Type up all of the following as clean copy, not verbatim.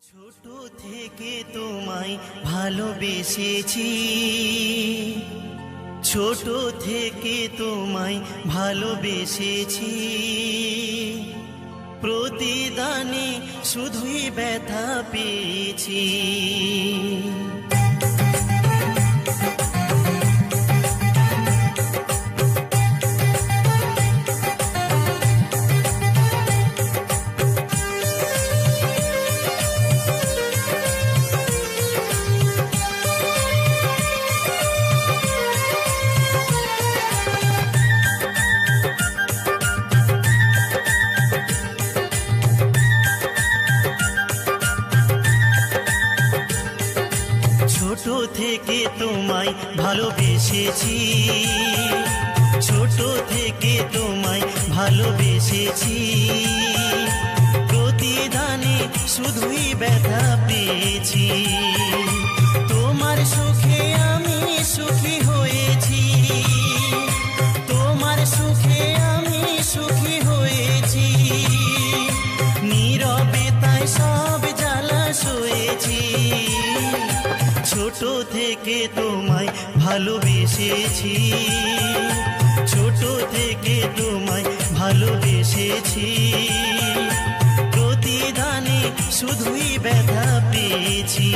ছোট থেকে তোমায় ভালোবেসেছি, ছোট থেকে তোমায় ভালোবেসেছি, প্রতিদানে শুধুই ব্যথা পেয়েছি। ছোট থেকে তোমায় ভালোবেসেছি, ছোট থেকে তোমায় ভালোবেসেছি, প্রতিদানে শুধুই ব্যথা পেয়েছি। তোমার সুখে আমি সুখী হয়েছি, তোমার সুখে আমি সুখী হয়েছি, নীরবে তাই সব জ্বালা সয়েছি। ছোট থেকে তোমায় ভালোবেসেছি, ছোট থেকে তোমায় ভালোবেসেছি, প্রতিদানে শুধুই ব্যথা পেয়েছি।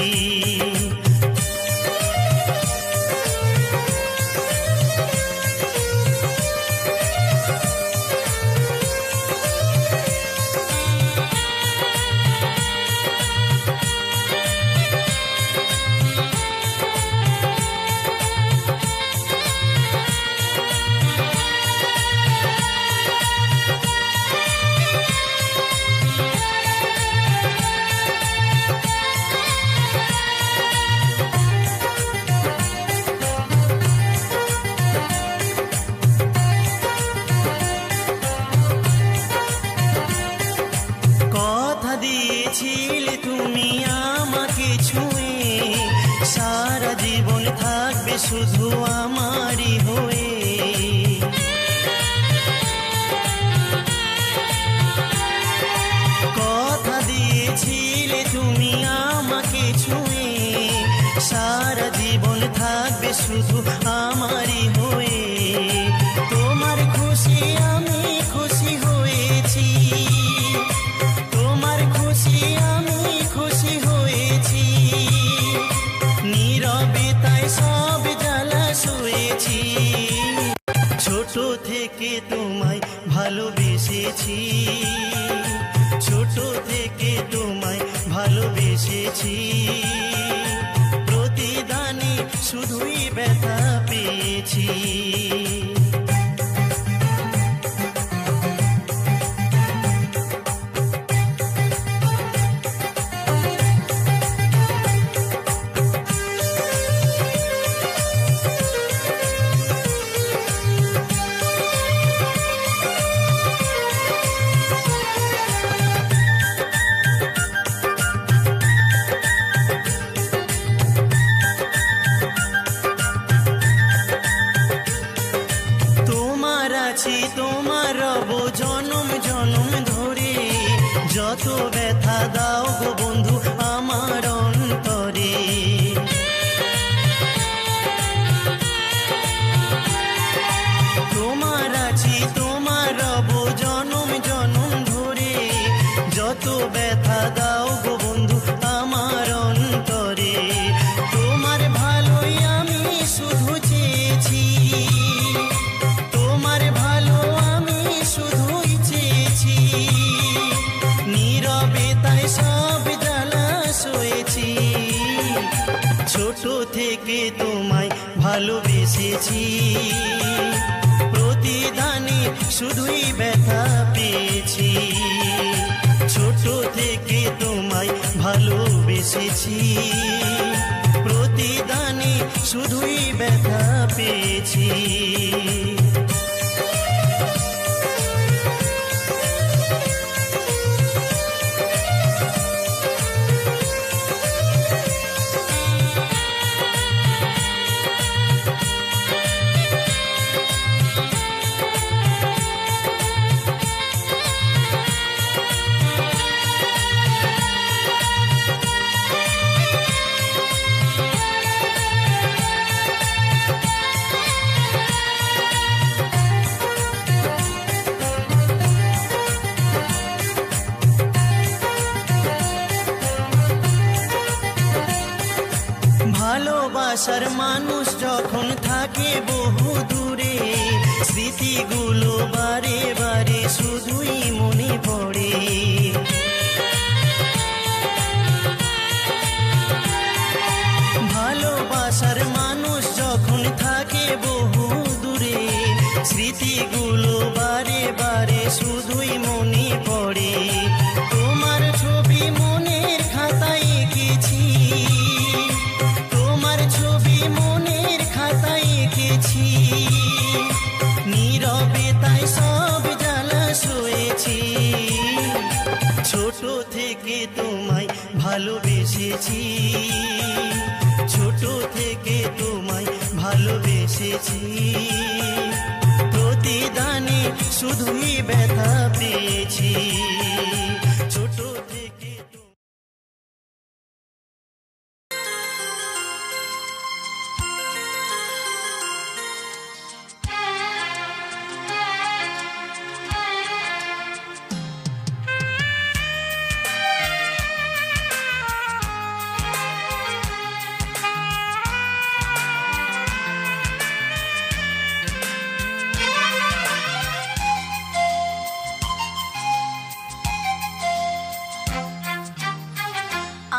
দিয়েছিলে তুমি আমাকে ছুঁয়ে, সারা জীবন থাকবে শুধু আমারই হয়ে। কথা দিয়েছিলে তুমি আমাকে ছুঁয়ে, সারা জীবন থাকবে শুধু আমারই হয়ে। তোমার খুশি আমি খুশি হয়েছি, তোমার খুশি আমি খুশি হয়েছি, নীরবে তাই সব জ্বালা সয়েছি। ছোট থেকে তোমায় ভালোবেসেছি, ছোট থেকে তোমায় ভালোবেসেছি, প্রতিদানে শুধুই ব্যথা পেয়েছি। তোমার রব জনম জনম ধরে, যত ব্যথা দাও গো বন্ধু আমার অন্তরে। তোমার আছি তোমার রব জনম জনম ধরে, যত ব্যথা দাও গো বন্ধু আমার অন্তরে। তোমার ভালোই আমি শুধু চেয়েছি, তোমার ভালো আমি শুধুই চেয়েছি, নীরবে তাই সব জ্বালা সয়েছি। ছোট থেকে তোমায় ভালোবেসেছি, প্রতিদানে শুধুই ব্যথা পেয়েছি। ছোট থেকে তোমায় ভালোবেসেছি, প্রতিদানে শুধুই ব্যথা পেয়েছি। ভালোবাসার মানুষ যখন থাকে বহু দূরে, স্মৃতিগুলো বারে বারে শুধুই মনে পড়ে। ভালোবাসার মানুষ যখন থাকে বহু দূরে, স্মৃতিগুলো বারে বারে শুধুই মনে পড়ে। তোমার ছবি মনের খাতায় এঁকেছি, তোমার ছবি মনের খাতায় এঁকেছি, নীরবে তাই সব জ্বালা সয়েছি। ছোট থেকে তোমায় ভালোবেসেছি, ছোট থেকে তোমায় ভালোবেসেছি, প্রতিদানে শুধুই ব্যথা পেয়েছি। ছোট থেকে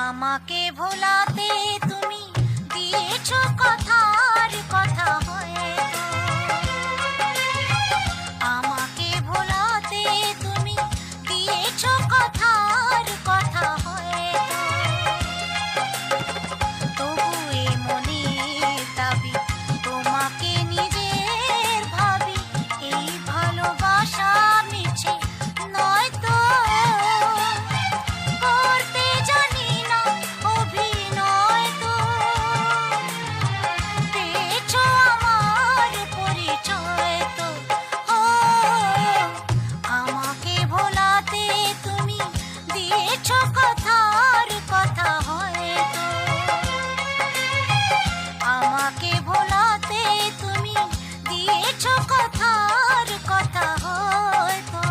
আমাকে ভোলাতে তুমি দিয়েছো কথার কথা হয়তো, আমাকে ভোলাতে তুমি দিয়েছো কথার কথা হয়তো, তবু এ মনের দাবি তোমাকে নিজের ভাবি, এই ভালোবাসা মিছে নয়তো, করতে জানি না অভিনয় তো, পেয়েছো আমার পরিচয় তো। ও আমাকে ভোলাতে তুমি দিয়েছো কথার কথা হয়তো, আমাকে ভোলাতে তুমি দিয়েছো কথার কথা হয়তো।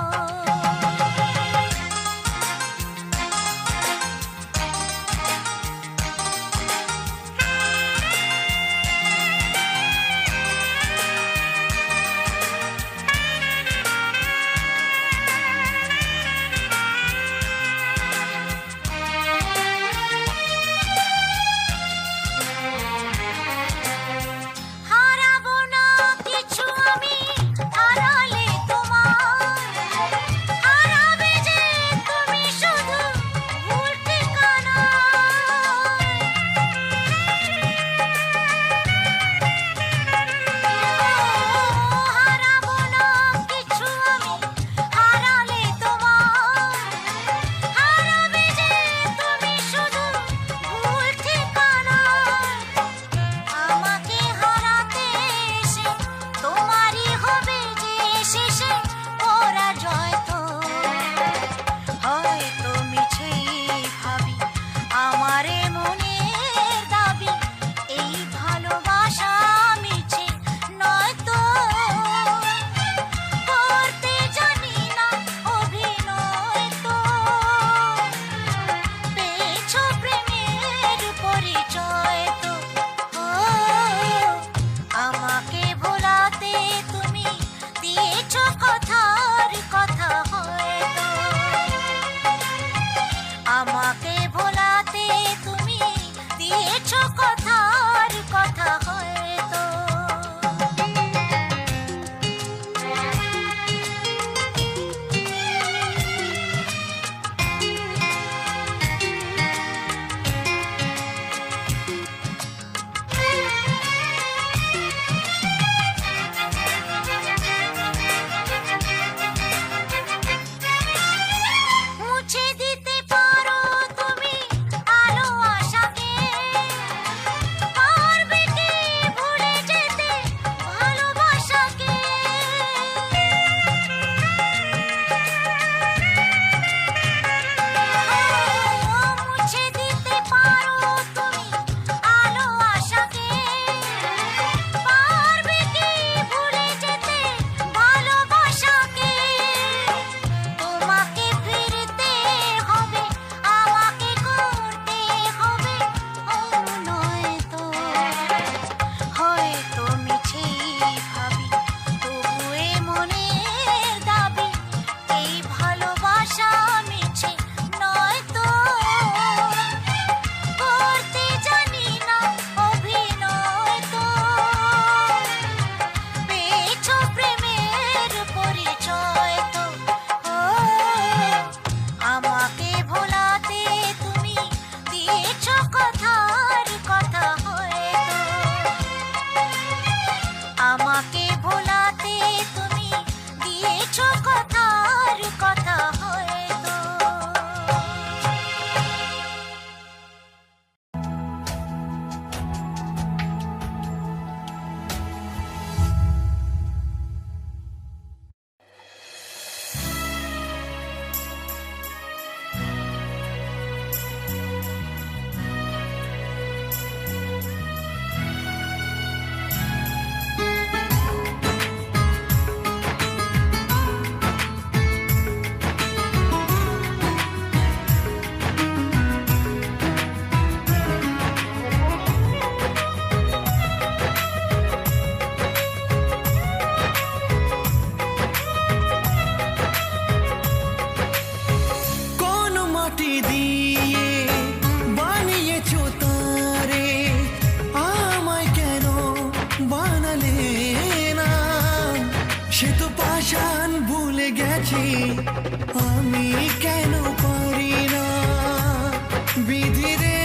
বিধি রে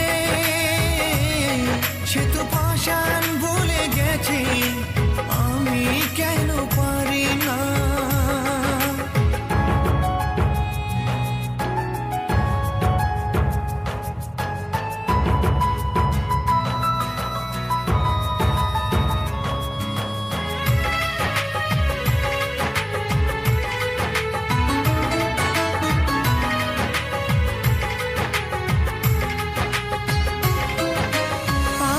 সে তো পাষাণ ভুলে গেছে, আমি কেন পারি না।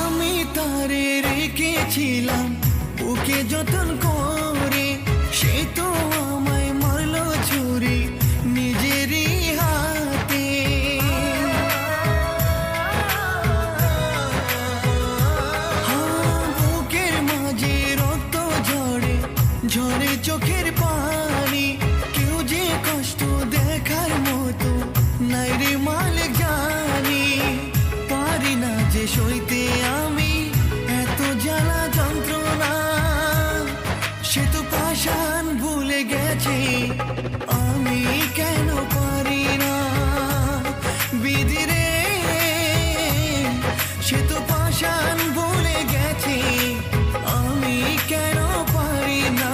আমি তারে রেখেছিলাম ওকে যতন করে, সে তো আমায় মারলো ছুরি নিজেরই হাতে। বুকের মাঝে রক্ত ঝরে ঝরে চোখের পানি, কেউ যে কষ্ট দেখার মতো নাই রে মালিক জানি। পারি না যে সইতে আমি এত জ্বালা যন্ত্রণা, সে তো পাষাণ ভুলে গেছে, আমি কেন পারি না। বিধি রে সে তো পাষাণ ভুলে গেছে, আমি কেন পারি না।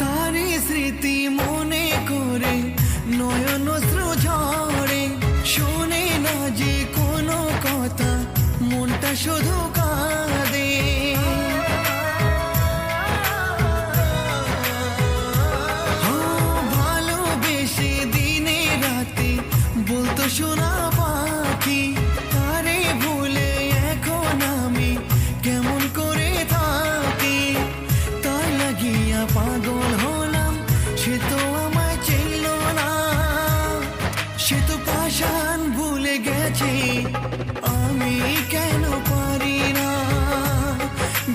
তারি স্মৃতি মনে করে নয়ন অশ্রু ঝরে, শোনে না যে কোনো কথা, মনটা শুধু কাঁদে। ভালোবেসে দিনে রাতে বলতো শোনা পাখি, তারে ভুলে এখন আমি কেমন করে থাকি। তাই লাগিয়া পাগল হলাম, সে তো আমায় চিনল না, সে তো পাষাণ ভুলে গেছে, আমি কেন পারি না।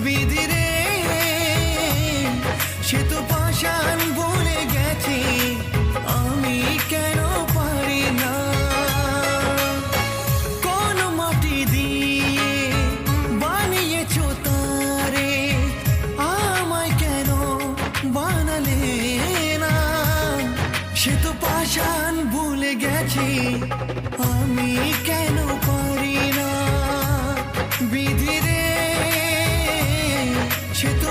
বিধি রে সে তো পাষাণ ভুলে গেছে, আমি কেন পারি না। কোন মাটি দিয়ে বানিয়েছো তারে, আমায় কেন বানালে না। সে তো পাষাণ ভুলে গেছে, আমি কেন পারি না। বিধি রে সে তো